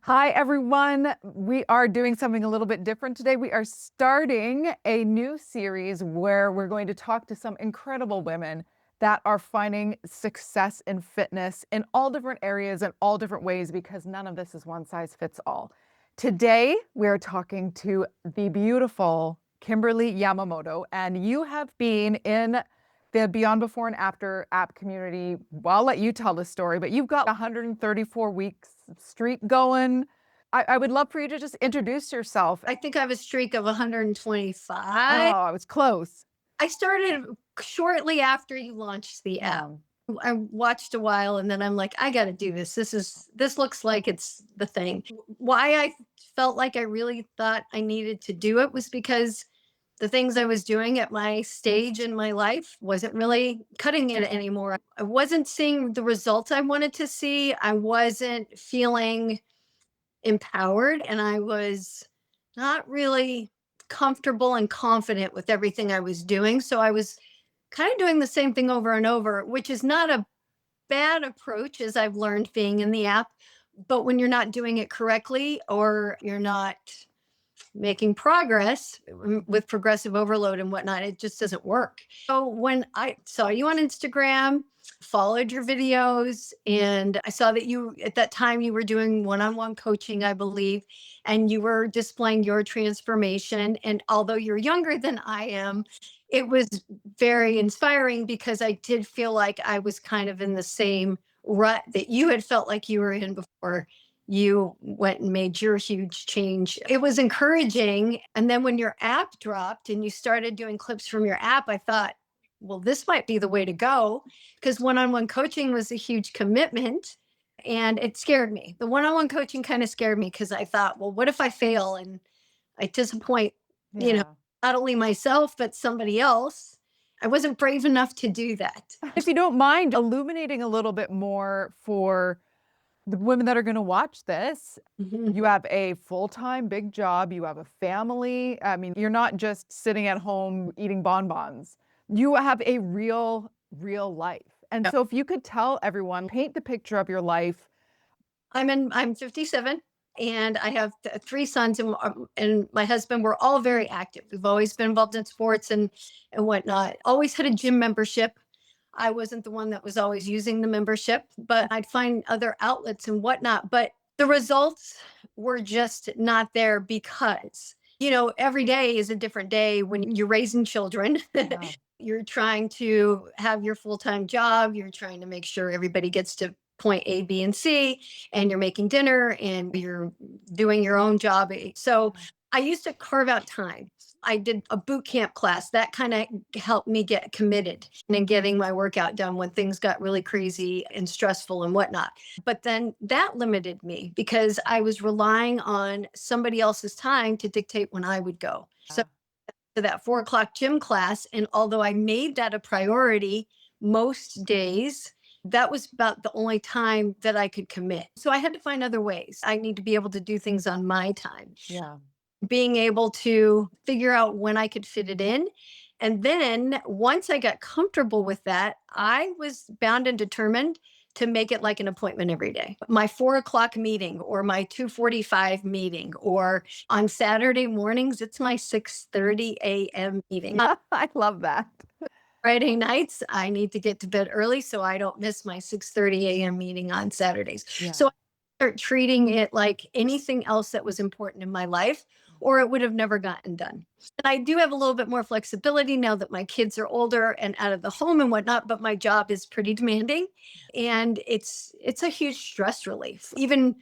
Hi, everyone. We are doing something a little bit different today. We are starting a new series where we're going to talk to some incredible women that are finding success in fitness in all different areas and all different ways because none of this is one size fits all. Today, we're talking to the beautiful Kimberly Yamamoto, and you have been in the Beyond Before and After app community. Well, I'll let you tell the story, but you've got 134 weeks streak going. I would love for you to just introduce yourself. I think I have a streak of Oh, 125. I was close. I started shortly after you launched the app. Yeah. I watched a while and then I'm like, I got to do this. This looks like it's the thing. Why I felt like I really thought I needed to do it was because the things I was doing at my stage in my life wasn't really cutting it anymore. I wasn't seeing the results I wanted to see. I wasn't feeling empowered and I was not really comfortable and confident with everything I was doing. So I was kind of doing the same thing over and over, which is not a bad approach as I've learned being in the app. But when you're not doing it correctly or you're not making progress with progressive overload and whatnot, it just doesn't work. So when I saw you on Instagram, followed your videos, and I saw that you at that time you were doing one-on-one coaching, I believe, and you were displaying your transformation. And although you're younger than I am, it was very inspiring because I did feel like I was kind of in the same rut that you had felt like you were in before you went and made your huge change. It was encouraging. And then when your app dropped and you started doing clips from your app, I thought, well, this might be the way to go because one on one coaching was a huge commitment and it scared me. The one on one coaching kind of scared me because I thought, well, what if I fail and I disappoint, you know, Yeah. not only myself, but somebody else? I wasn't brave enough to do that. If you don't mind illuminating a little bit more for the women that are going to watch this, Mhm. you have a full-time big job, you have a family. I mean, you're not just sitting at home eating bonbons. You have a real life. And so if you could tell everyone, paint the picture of your life. I'm 57 and I have three sons and my husband. We're all very active. We've always been involved in sports and whatnot. Always had a gym membership. I wasn't the one that was always using the membership, but I'd find other outlets and whatnot. But the results were just not there because, every day is a different day when you're raising children. Yeah. You're trying to have your full time job. You're trying to make sure everybody gets to point A, B, and C, and you're making dinner and you're doing your own job. So I used to carve out time. I did a boot camp class that kind of helped me get committed and getting my workout done when things got really crazy and stressful and whatnot. But then that limited me because I was relying on somebody else's time to dictate when I would go. So Yeah. to that 4 o'clock gym class. And although I made that a priority most days, that was about the only time that I could commit. So I had to find other ways. I need to be able to do things on my time, Yeah. being able to figure out when I could fit it in. And then once I got comfortable with that, I was bound and determined to make it like an appointment every day. My 4 o'clock meeting or my 2:45 meeting, or on Saturday mornings, it's my 6:30 a.m. meeting. I love that. Friday nights, I need to get to bed early so I don't miss my 6:30 a.m. meeting on Saturdays. Yeah. So I start treating it like anything else that was important in my life, or it would have never gotten done. And I do have a little bit more flexibility now that my kids are older and out of the home and whatnot, but my job is pretty demanding and it's a huge stress relief. Even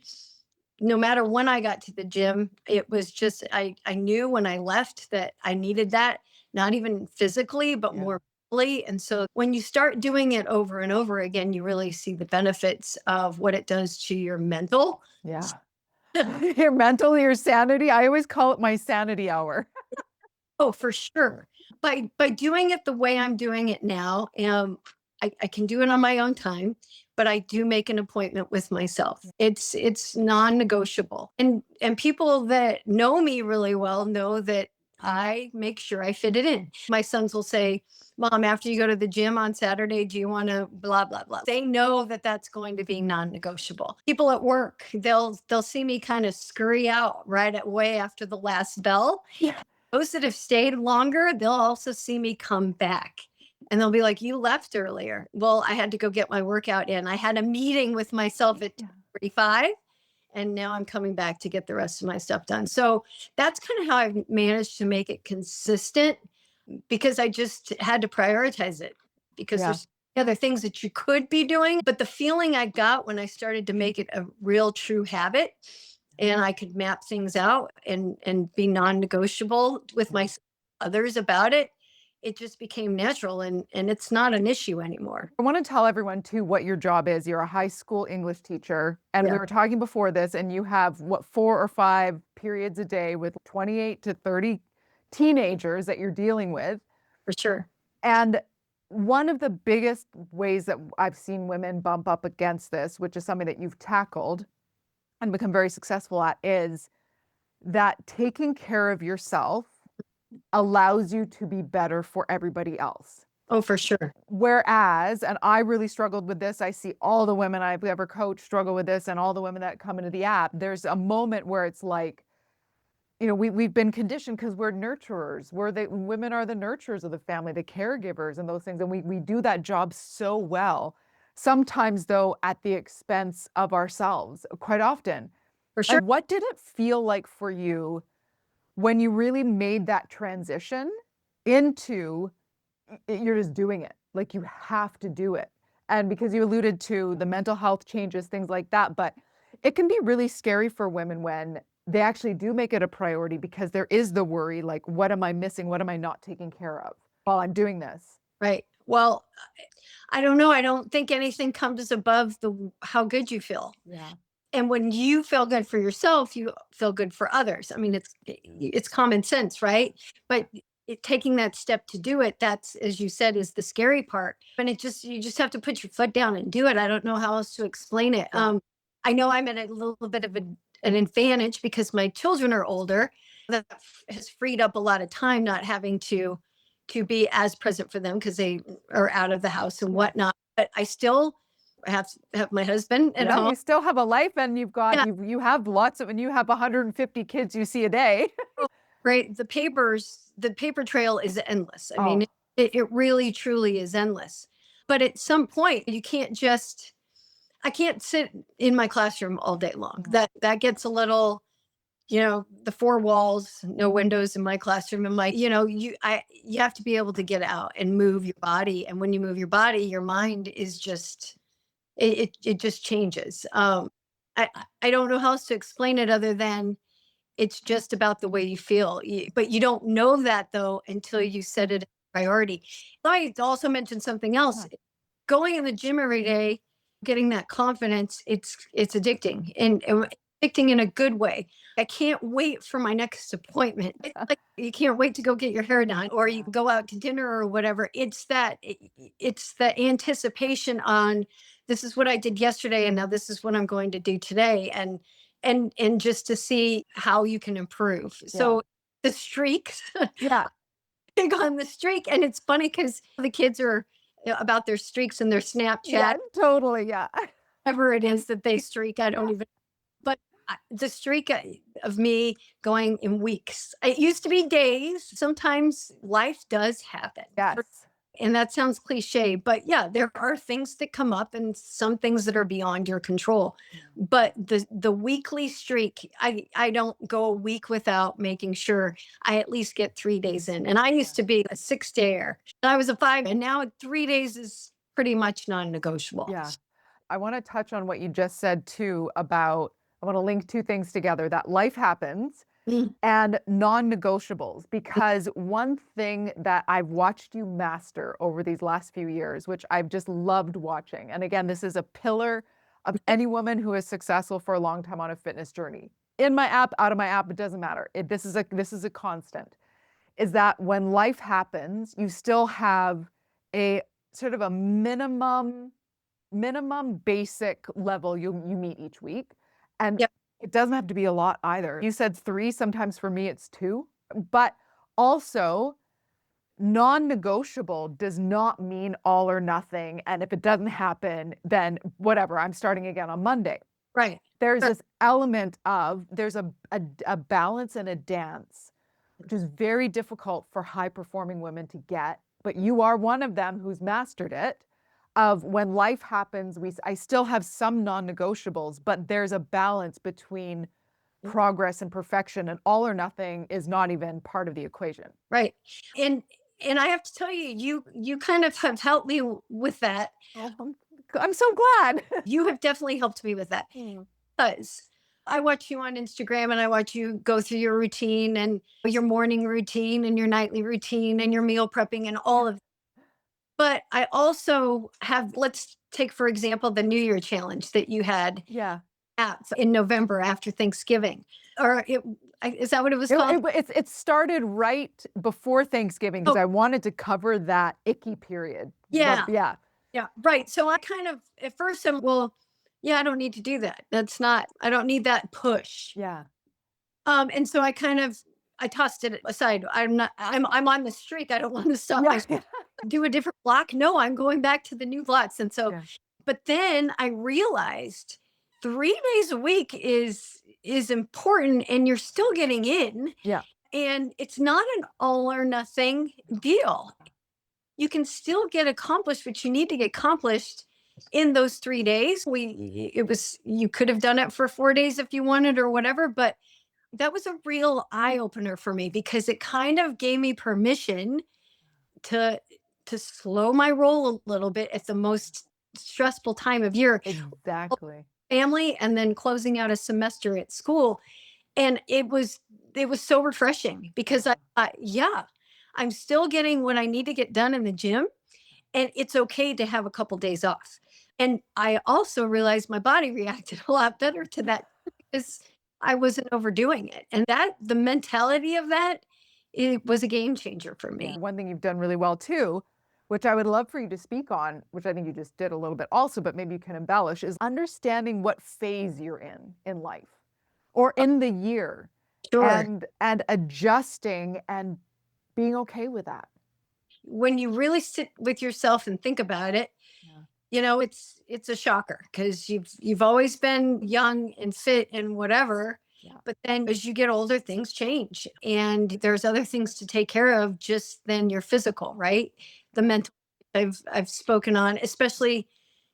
no matter when I got to the gym, it was just I knew when I left that I needed that, not even physically, but Yeah. more mentally. And so when you start doing it over and over again, you really see the benefits of what it does to your mental. Yeah. Your mental, your sanity. I always call it my sanity hour. Oh, for sure. By doing it the way I'm doing it now, I can do it on my own time, but I do make an appointment with myself. It's non-negotiable. And people that know me really well know that I make sure I fit it in. My sons will say, Mom, after you go to the gym on Saturday, do you want to blah, blah, blah? They know that that's going to be non negotiable. People at work, they'll see me kind of scurry out way after the last bell. Yeah. Those that have stayed longer, they'll also see me come back. And they'll be like, You left earlier. Well, I had to go get my workout in. I had a meeting with myself at Yeah. 45, and now I'm coming back to get the rest of my stuff done. So that's kind of how I've managed to make it consistent, because I just had to prioritize it, because Yeah. there's other things that you could be doing. But the feeling I got when I started to make it a real true habit, and I could map things out and be non-negotiable with my others about it, it just became natural, and it's not an issue anymore. I want to tell everyone too what your job is. You're a high school English teacher, and we Yeah, were talking before this, and you have what, 4 or 5 periods a day with 28 to 30 teenagers that you're dealing with. for sure. And one of the biggest ways that I've seen women bump up against this, which is something that you've tackled and become very successful at, is that taking care of yourself allows you to be better for everybody else. Oh, for sure. Whereas, and I really struggled with this, I see all the women I've ever coached struggle with this, and all the women that come into the app, there's a moment where it's like, we've been conditioned because we're nurturers. Women are the nurturers of the family, the caregivers and those things. And we do that job so well, sometimes though, at the expense of ourselves, quite often. For sure. And what did it feel like for you when you really made that transition into you're just doing it? Like you have to do it. And because you alluded to the mental health changes, things like that, but it can be really scary for women when they actually do make it a priority because there is the worry, like, what am I missing? What am I not taking care of while I'm doing this? Right. Well, I don't know. I don't think anything comes above the how good you feel. Yeah. And when you feel good for yourself, you feel good for others. I mean, it's common sense, right? But taking that step to do it, that's, as you said, is the scary part. And you just have to put your foot down and do it. I don't know how else to explain it. Yeah. I know I'm at a little bit of an advantage because my children are older. That has freed up a lot of time, not having to be as present for them because they are out of the house and Yeah. whatnot. But I still have my husband at Yeah, home. you still have a life and Yeah. you have lots of, and you have 150 kids you see a day. Oh, right. The paper trail is endless. I mean, Oh, it really, truly is endless. But at some point, you can't just, I can't sit in my classroom all day long. no. That gets a little, the four walls, no windows in my classroom. And you have to be able to get out and move your body. And when you move your body, your mind is just, it just changes. I don't know how else to explain it other than it's just about the way you feel. But you don't know that though until you set it as a priority. I also mentioned something else. Yeah. Going in the gym every day, getting that confidence, it's addicting, and addicting in a good way. I can't wait for my next appointment. It's like you can't wait to go get your hair done or you Yeah. go out to dinner or whatever. It's the anticipation on this is what I did yesterday and now this is what I'm going to do today. And just to see how you can improve. Yeah. So the streaks, Yeah. big on the streak, and it's funny because the kids are about their streaks and their Yeah, Snapchat, totally. Yeah. whatever it is that they streak. I don't even. But the streak of me going in weeks. It used to be days. Sometimes life does happen. Yes. And that sounds cliche, but yeah, there are things that come up and some things that are beyond your control. But the weekly streak, I don't go a week without making sure I at least get 3 days in. And I used to be a 6 dayer. I was a five, and now 3 days is pretty much non-negotiable. Yeah. I want to touch on what you just said too about, I want to link two things together, that life happens Mm. and non-negotiables, because one thing that I've watched you master over these last few years, which I've just loved watching, and again, this is a pillar of any woman who is successful for a long time on a fitness journey. In my app, out of my app, it doesn't matter. This is a constant. Is that when life happens, you still have a sort of a minimum basic level you meet each week. And Yep. it doesn't have to be a lot either. You said 3, sometimes for me it's 2, but Also, non-negotiable does not mean all or nothing. And if it doesn't happen, then whatever, I'm starting again on Monday. Right. There's Right. this element of there's a balance and a dance, which is very difficult for high performing women to get. But you are one of them who's mastered it. Of when life happens, I still have some non-negotiables, but there's a balance between progress and perfection, and all or nothing is not even part of the equation. Right. And I have to tell you, you kind of have helped me with that. Oh, I'm so glad. You have definitely helped me with that Mm. because I watch you on Instagram and I watch you go through your routine and your morning routine and your nightly routine and your meal prepping and all of. But I also have, let's take for example the New Year challenge that you had Yeah. in November after Thanksgiving, or is that what it was called? It started right before Thanksgiving because Oh, I wanted to cover that icky period. But yeah. yeah, Yeah, right. So I kind of at first I'm, well, yeah, I don't need to do that. That's not, I don't need that push. yeah, And so I kind of, I tossed it aside. I'm not, I'm on the streak. I don't want to stop yeah, my do a different block. No, I'm going back to the new blocks. And so, yeah, but then I realized 3 days a week is important and you're still getting in, yeah. and it's not an all or nothing deal. You can still get accomplished what you need to get accomplished in those 3 days. It was, you could have done it for 4 days if you wanted or whatever, but that was a real eye opener for me because it kind of gave me permission to slow my roll a little bit at the most stressful time of year, Exactly. family, and then closing out a semester at school. And it was so refreshing because yeah, I'm still getting what I need to get done in the gym, and it's okay to have a couple days off. And I also realized my body reacted a lot better to that because I wasn't overdoing it. And that, the mentality of that, it was a game changer for Yeah. me. One thing you've done really well too, which I would love for you to speak on, which I think you just did a little bit also, but maybe you can embellish, is understanding what phase you're in life or in the year, Sure. and adjusting and being okay with that. When you really sit with yourself and think about it, Yeah. it's a shocker because you've always been young and fit and whatever, Yeah. but then as you get older things change and there's other things to take care of just than your physical, right? The Yeah. mental, I've spoken on, especially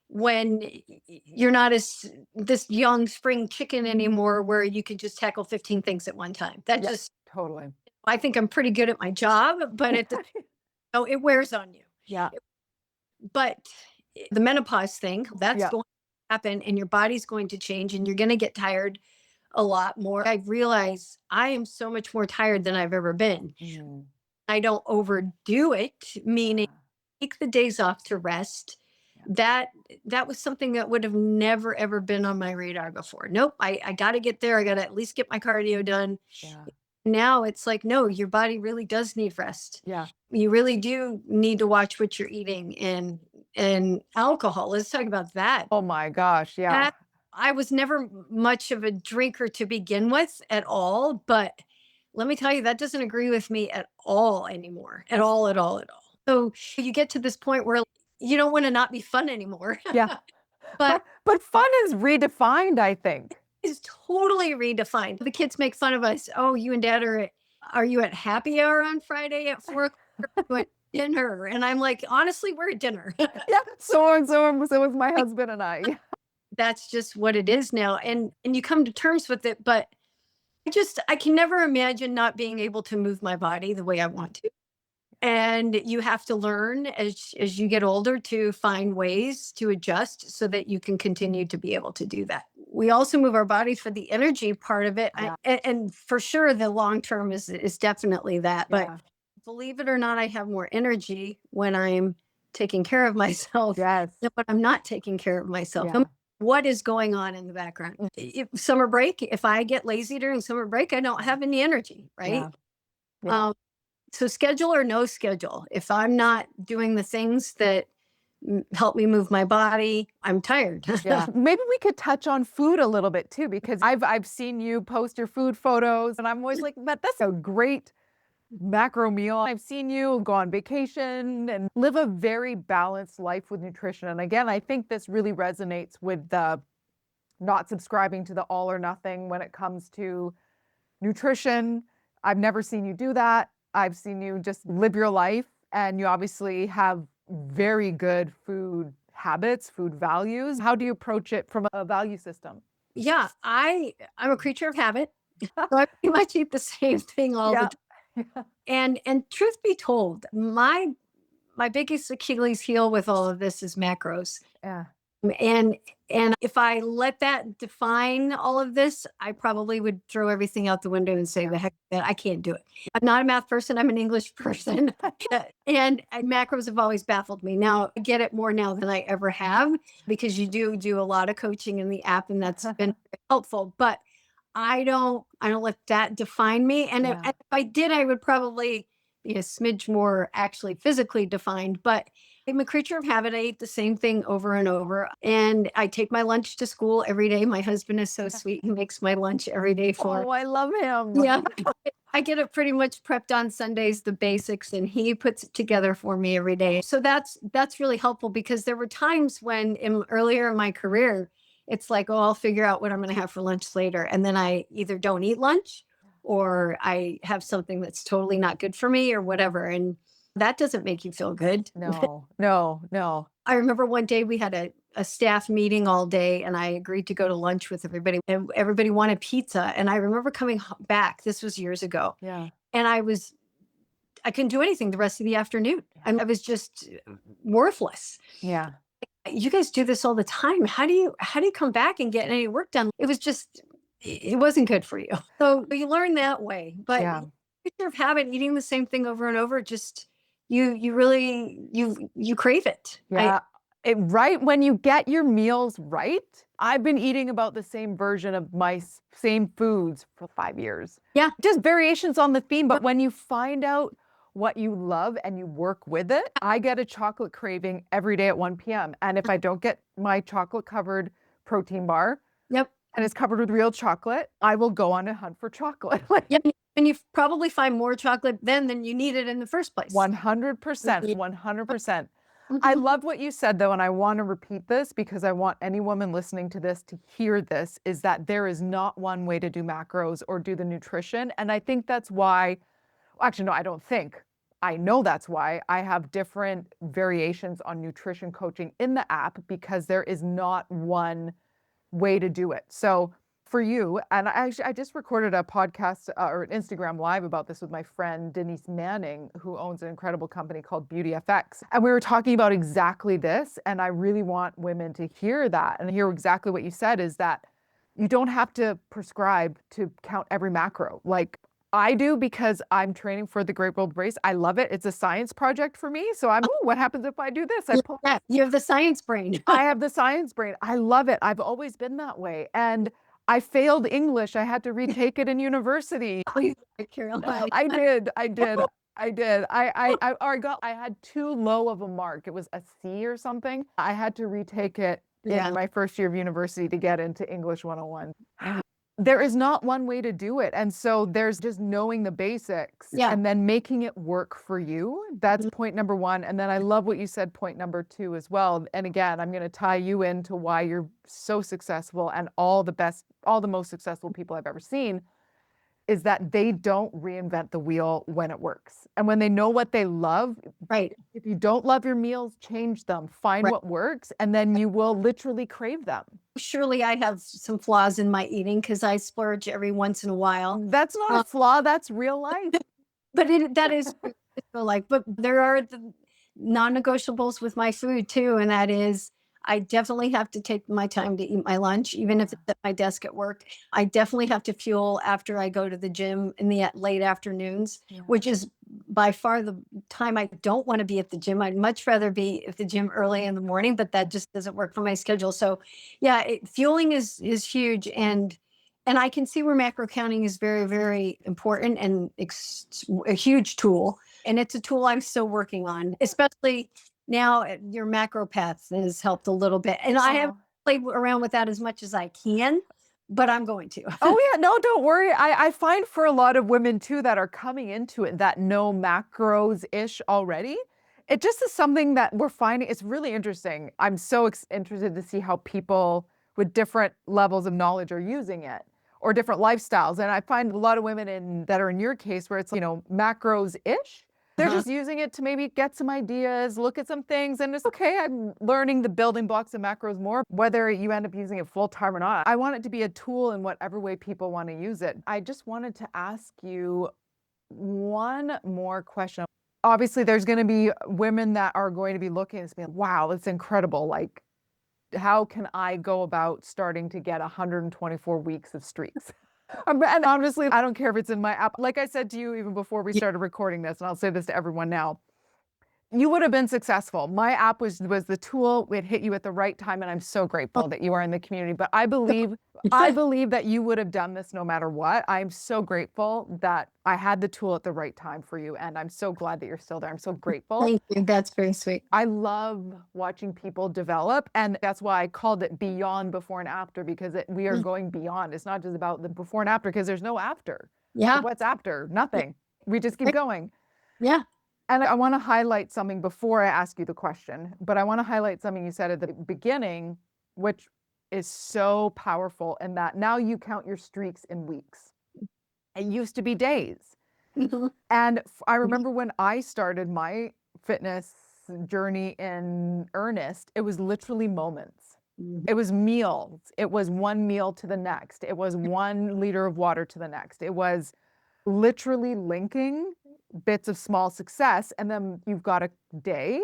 when you're not as this young spring chicken anymore where you can just tackle 15 things at one time. That Yeah. just, Totally. I think I'm pretty good at my job, but at the, oh, it wears on you. Yeah. But the menopause thing, that's Yeah. going to happen and your body's going to change and you're going to get tired a lot more. I realize I am so much more tired than I've ever been. Mm. I don't overdo it, meaning Yeah. take the days off to rest. Yeah. That was something that would have never ever been on my radar before. Nope, I got to get there. I got to at least get my cardio done. Yeah. Now it's like, no, your body really does need rest. Yeah. You really do need to watch what you're eating, and alcohol. Let's talk about that. Oh my gosh. Yeah. That I was never much of a drinker to begin with at all, but let me tell you, that doesn't agree with me at all anymore. At all, at all, at all. So you get to this point where you don't want to not be fun anymore. Yeah. But But fun is redefined, I think. it's totally redefined. The kids make fun of us. Oh, you and dad are you at happy hour on Friday at 4 o'clock? Or you at dinner? And I'm like, honestly, we're at dinner. Yeah. So is my husband and I. That's just what it is now. And you come to terms with it. But I can never imagine not being able to move my body the way I want to. And you have to learn as you get older to find ways to adjust so that you can continue to be able to do that. We also move our bodies for the energy part of it. Yeah. And for sure the long term is definitely that. But Yeah. believe it or not, I have more energy when I'm taking care of myself Yes. than when I'm not taking care of myself. No Yeah. matter what is going on in the background? Summer break, if I get lazy during summer break, I don't have any energy, right? Yeah. Yeah. Um, so schedule or no schedule, if I'm not doing the things that help me move my body, I'm tired. Yeah. Maybe we could touch on food a little bit too, because I've seen you post your food photos and I'm always like, but that's a great macro meal. I've seen you go on vacation and live a very balanced life with nutrition. And again, I think this really resonates with the not subscribing to the all or nothing when it comes to nutrition. I've never seen you do that. I've seen you just live your life, and you obviously have very good food habits, food values. How do you approach it from a value system? Yeah, I'm a creature of habit. So I pretty much eat the same thing all the Yeah. time. And truth be told, my biggest Achilles heel with all of this is macros. Yeah. And and if I let that define all of this, I probably would throw everything out the window and say, Yeah. the heck with that, I can't do it. I'm not a math person, I'm an English person. And macros have always baffled me. Now I get it more now than I ever have because you do a lot of coaching in the app and that's been helpful. But I don't let that define me. And Yeah. if I did, I would probably be a smidge more actually physically defined. But I'm a creature of habit. I eat the same thing over and over. And I take my lunch to school every day. My husband is so sweet. He makes my lunch every day for me. Oh, I love him. Yeah. I get it pretty much prepped on Sundays, the basics, and he puts it together for me every day. So that's really helpful because there were times when earlier in my career, it's like, oh, I'll figure out what I'm going to have for lunch later. And then I either don't eat lunch or I have something that's totally not good for me or whatever. And that doesn't make you feel good. No, no, no. I remember one day we had a staff meeting all day and I agreed to go to lunch with everybody and everybody wanted pizza. And I remember coming back, this was years ago, Yeah. and I couldn't do anything the rest of the afternoon. And I was just worthless. Yeah. You guys do this all the time. How do you come back and get any work done? It was just, it wasn't good for you. So you learn that way. But Yeah. picture of habit, eating the same thing over and over, just you really you crave it. Yeah. Right when you get your meals right, I've been eating about the same version of my same foods for 5 years. Yeah. Just variations on the theme, but when you find out what you love and you work with it, I get a chocolate craving every day at 1 p.m. And if I don't get my chocolate covered protein bar Yep. and it's covered with real chocolate, I will go on a hunt for chocolate. Like Yep. And you probably find more chocolate then than you needed in the first place. 100%, Mhm. 100%. I Mhm. love what you said though, and I want to repeat this because I want any woman listening to this to hear this, is that there is not one way to do macros or do the nutrition. And I think that's why, actually, no, I don't think. I know that's why I have different variations on nutrition coaching in the app because there is not one way to do it. So for you, and I just recorded a podcast or an Instagram live about this with my friend Denise Manning, who owns an incredible company called Beauty FX. And we were talking about exactly this. And I really want women to hear that and hear exactly what you said, is that you don't have to prescribe to count every macro. Like I do because I'm training for the Great World Race. I love it. It's a science project for me. So I'm, ooh, what happens if I do this? I pull Yeah, you have the science brain. I have the science brain. I love it. I've always been that way. And I failed English. I had to retake it in university. Oh, you Caroline. I did. I did. I did. Or I had too low of a mark. It was a C or something. I had to retake it Yeah. in my first year of university to get into English 101. There is not one way to do it. And so there's just knowing the basics Yeah. and then making it work for you. That's Mhm. point number one. And then I love what you said, point number two as well. And again, I'm going to tie you into why you're so successful and all the most successful people I've ever seen is that they don't reinvent the wheel when it works. And when they know what they love, Right. if you don't love your meals, change them, find Right. what works, and then you will literally crave them. Surely I have some flaws in my eating because I splurge every once in a while. That's not a flaw, that's real life. But that is like, but there are the non-negotiables with my food too, and that is I definitely have to take my time to eat my lunch, even if it's at my desk at work. I definitely have to fuel after I go to the gym in the late afternoons, Yeah. which is by far the time I don't want to be at the gym. I'd much rather be at the gym early in the morning, but that just doesn't work for my schedule. So, yeah, fueling is huge, and I can see where macro counting is very, very important and a huge tool. And it's a tool I'm still working on, especially now your macro path has helped a little bit. And I have Oh, played around with that as much as I can. but I'm going to. Oh yeah, no, don't worry. I find for a lot of women too that are coming into it that know macros-ish already, it just is something that we're finding it's really interesting. I'm so interested to see how people with different levels of knowledge are using it or different lifestyles. And I find a lot of women in that are in your case where it's, macros-ish. They're Uh-huh. just using it to maybe get some ideas, look at some things, and it's okay. I'm learning the building blocks of macros more, whether you end up using it full time or not. I want it to be a tool in whatever way people want to use it. I just wanted to ask you one more question. Obviously, there's going to be women that are going to be looking and saying, wow, it's incredible. Like, how can I go about starting to get 124 weeks of streaks? And honestly, I don't care if it's in my app. Like I said to you even before we Yeah. started recording this, and I'll say this to everyone now, you would have been successful. My app was the tool. It hit you at the right time, and I'm so grateful that you are in the community. But I believe that you would have done this no matter what. I'm so grateful that I had the tool at the right time for you, and I'm so glad that you're still there. I'm so grateful. Thank you. That's very sweet. I love watching people develop, and that's why I called it beyond before and after because we are Mm. going beyond. It's not just about the before and after because there's no after. Yeah. What's after? Nothing. We just keep Right. going. Yeah. And I want to highlight something before I ask you the question, but I want to highlight something you said at the beginning, which is so powerful, and that now you count your streaks in weeks. It used to be days. Mhm. And I remember when I started my fitness journey in earnest, it was literally moments. Mhm. It was meals. It was one meal to the next. It was 1 liter of water to the next. It was literally linking bits of small success. And then you've got a day,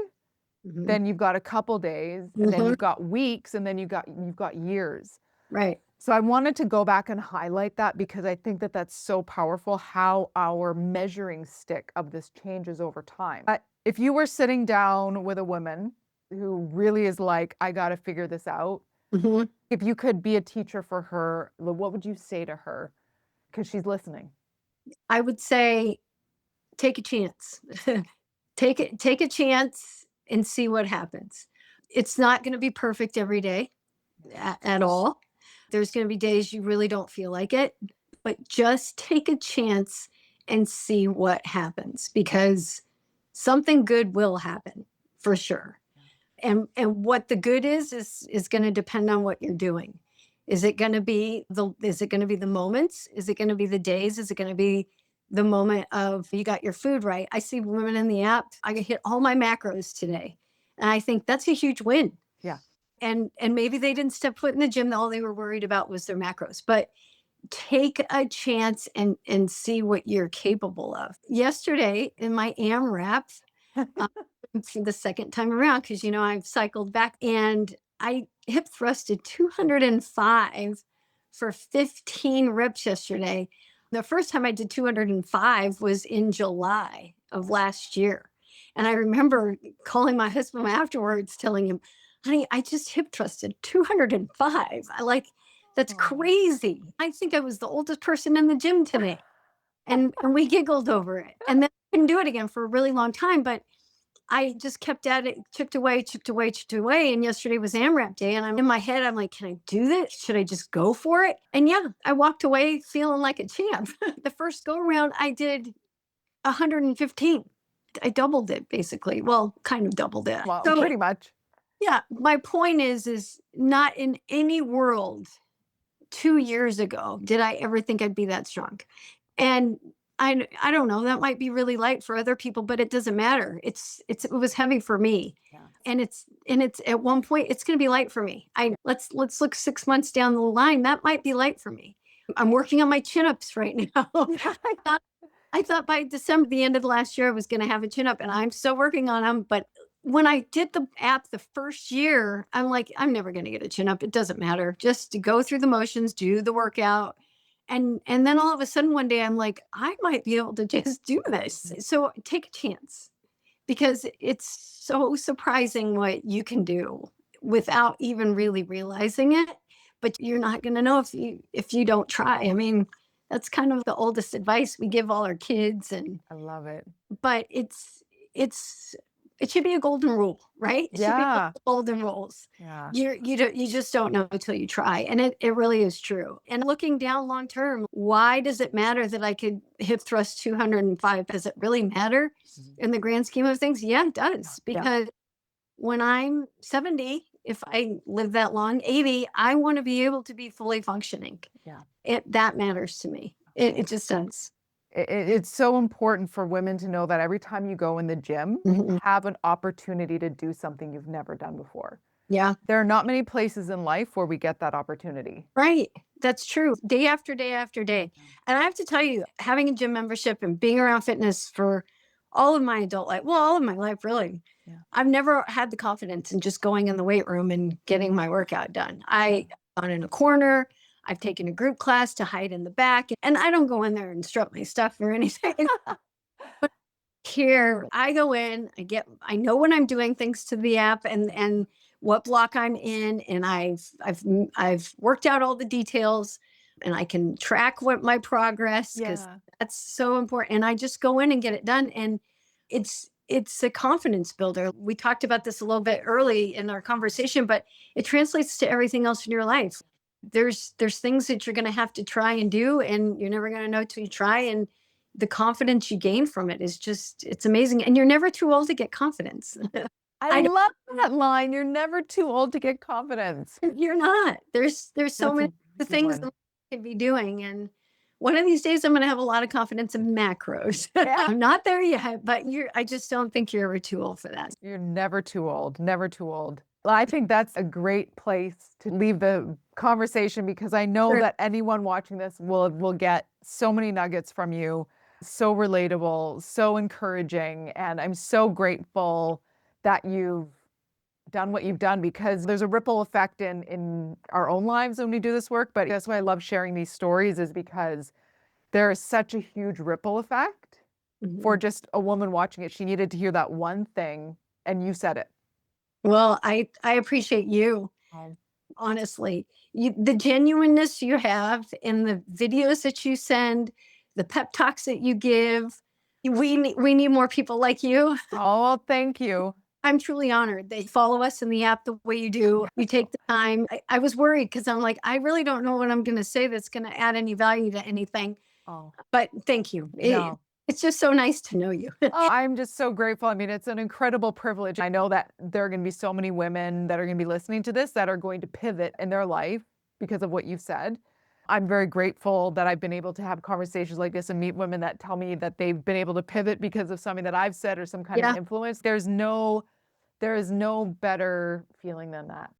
Mhm. then you've got a couple days, and then Mhm. you've got weeks, and then you've got years. Right. So I wanted to go back and highlight that because I think that that's so powerful how our measuring stick of this changes over time. If you were sitting down with a woman who really is like, I got to figure this out, Mhm. if you could be a teacher for her, what would you say to her? Because she's listening. I would say take a chance. Take a chance and see what happens. It's not going to be perfect every day at all. There's going to be days you really don't feel like it, but just take a chance and see what happens because something good will happen for sure. And what the good is going to depend on what you're doing. Is it going to be the moments? Is it going to be the days? Is it going to be the moment of you got your food right? I see women in the app. I hit all my macros today. And I think that's a huge win. Yeah. And maybe they didn't step foot in the gym. All they were worried about was their macros. But take a chance and see what you're capable of. Yesterday in my AMRAP, uh, for the second time around, because I've cycled back and I hip thrusted 205 for 15 reps yesterday. The first time I did 205 was in July of last year. And I remember calling my husband afterwards, telling him, honey, I just hip thrusted 205. That's Oh. crazy. I think I was the oldest person in the gym today. And we giggled over it. And then I couldn't do it again for a really long time. But I just kept at it, chipped away, chipped away, chipped away. And yesterday was AMRAP day. And I'm in my head, I'm like, can I do this? Should I just go for it? And yeah, I walked away feeling like a champ. The first go around, I did 115. I doubled it basically. Well, kind of doubled it. Well, So pretty much. yeah, my point is not in any world 2 years ago did I ever think I'd be that strong. And I don't know, that might be really light for other people, but it doesn't matter. It was heavy for me. Yeah. And it's at one point it's going to be light for me. I let's look 6 months down the line, that might be light for me. I'm working on my chin-ups right now. I thought by December, the end of last year, I was going to have a chin up, and I'm still working on them. But when I did the app the first year, I'm like, I'm never going to get a chin up. It doesn't matter. Just to go through the motions, do the workout. And then all of a sudden one day I'm like, I might be able to just do this. So take a chance because it's so surprising what you can do without even really realizing it. But you're not going to know if you don't try. I mean, that's kind of the oldest advice we give all our kids. And I love it. but it's It should be a golden rule, right? It should be one Yeah. of the golden rules. Yeah. You just don't know until you try, and it really is true. And looking down long term, why does it matter that I could hip thrust 205? Does it really matter Mhm. in the grand scheme of things? Yeah, it Yeah. does. Yeah. Because when I'm 70, if I live that long, 80, I want to be able to be fully functioning. Yeah. That matters to me. It just does. It's so important for women to know that every time you go in the gym, you Mhm. have an opportunity to do something you've never done before. Yeah. There are not many places in life where we get that opportunity. Right. That's true. Day after day after day. Yeah. And I have to tell you, having a gym membership and being around fitness for all of my adult life, well, all of my life, really, Yeah. I've never had the confidence in just going in the weight room and getting my workout done. I've gone in a corner. I've taken a group class to hide in the back, and I don't go in there and strut my stuff or anything. Here, I go in, I know when I'm doing things to the app and what block I'm in, and I've worked out all the details, and I can track what my progress, because Yeah. that's so important. And I just go in and get it done, and it's a confidence builder. We talked about this a little bit early in our conversation, but it translates to everything else in your life. There's things that you're going to have to try and do, and you're never going to know till you try. And the confidence you gain from it is just, it's amazing. And you're never too old to get confidence. I I don't, love that line. You're never too old to get confidence. you're not. There's so That's a many really the good things that one. I could be doing. And one of these days I'm going to have a lot of confidence in macros. Yeah. I'm not there yet, but I just don't think you're ever too old for that. You're never too old, never too old. Well, I think that's a great place to leave the conversation because I know Sure. that anyone watching this will get so many nuggets from you, so relatable, so encouraging, and I'm so grateful that you've done what you've done because there's a ripple effect in our own lives when we do this work, but that's why I love sharing these stories is because there is such a huge ripple effect for Mhm. just a woman watching it. She needed to hear that one thing, and you said it. Well, I appreciate you. Oh, Honestly, the genuineness you have in the videos that you send, the pep talks that you give, we need more people like you. well, thank you. I'm truly honored that you follow us in the app the way you do. You take the time. I was worried because I'm like, I really don't know what I'm going to say that's going to add any value to anything. Oh, But thank you. no. It's just so nice to know you. Oh, I'm just so grateful. I mean, it's an incredible privilege. I know that there are going to be so many women that are going to be listening to this that are going to pivot in their life because of what you said. I'm very grateful that I've been able to have conversations like this and meet women that tell me that they've been able to pivot because of something that I've said or some kind of Yeah. influence. There is no better feeling than that.